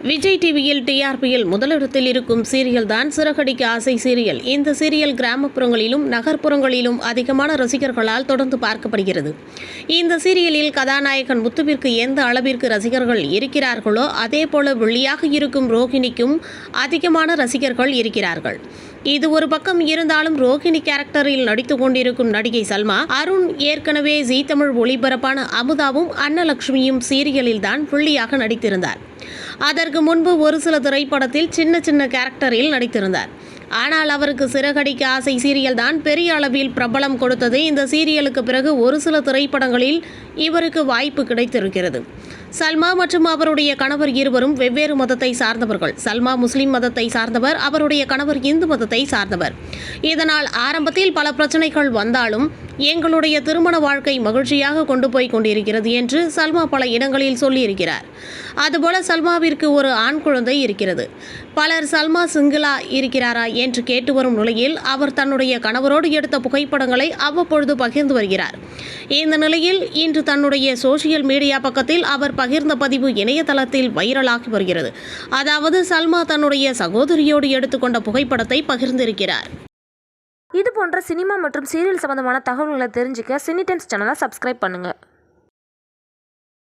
விஜய் டிவியில் டிஆர்பியில் முதலிடத்தில் இருக்கும் சீரியல் தான் சிறகடிக்க ஆசை சீரியல். இந்த சீரியல் கிராமப்புறங்களிலும் நகர்ப்புறங்களிலும் அதிகமான ரசிகர்களால் தொடர்ந்து பார்க்கப்படுகிறது. இந்த சீரியலில் கதாநாயகன் முத்துவிற்கு எந்த அளவிற்கு ரசிகர்கள் இருக்கிறார்களோ அதே போல வெளியாக இருக்கும் ரோஹிணிக்கும் அதிகமான ரசிகர்கள் இருக்கிறார்கள். இது ஒரு பக்கம் இருந்தாலும் ரோஹிணி கேரக்டரில் நடித்துக் கொண்டிருக்கும் நடிகை சல்மா, அருண் ஏற்கனவே ஜீ தமிழ் ஒளிபரப்பான அமுதாவும் அன்னலட்சுமியும் சீரியலில் தான் புள்ளியாக நடித்திருந்தார். அதற்கு முன்பு ஒரு சில திரைப்படத்தில் சின்ன சின்ன கேரக்டரில் நடித்திருந்தார். ஆனால் அவருக்கு சிறகடிக்க ஆசை சீரியல் தான் பெரிய அளவில் பிரபலம் கொடுத்தது. இந்த சீரியலுக்கு பிறகு ஒரு சில திரைப்படங்களில் இவருக்கு வாய்ப்பு கிடைத்திருக்கிறது. சல்மா மற்றும் அவருடைய கணவர் இருவரும் வெவ்வேறு மதத்தை சார்ந்தவர்கள். சல்மா முஸ்லிம் மதத்தை சார்ந்தவர், அவருடைய கணவர் இந்து மதத்தை சார்ந்தவர். இதனால் ஆரம்பத்தில் பல பிரச்சனைகள் வந்தாலும் எங்களுடைய திருமண வாழ்க்கை மகிழ்ச்சியாக கொண்டு போய் கொண்டிருக்கிறது என்று சல்மா பல இடங்களில் சொல்லியிருக்கிறார். அதுபோல சல்மாவிற்கு ஒரு ஆண் குழந்தை இருக்கிறது. பலர் சல்மா சிங்கிளா இருக்கிறாரா என்று கேட்டு வரும் நிலையில் அவர் தன்னுடைய கணவரோடு எடுத்த புகைப்படங்களை அவ்வப்பொழுது பகிர்ந்து வருகிறார். இந்த நிலையில் இன்று தன்னுடைய சோசியல் மீடியா பக்கத்தில் அவர் பகிர்ந்த பதிவு இணையதளத்தில் வைரலாகி வருகிறது. அதாவது சல்மா தன்னுடைய சகோதரியோடு எடுத்துக்கொண்ட புகைப்படத்தை பகிர்ந்திருக்கிறார். இது போன்ற சினிமா மற்றும் சீரியல் சம்பந்தமான தகவல்களை தெரிஞ்சுக்க சினி டைம்ஸ் சேனலை சப்ஸ்கிரைப் பண்ணுங்கள்.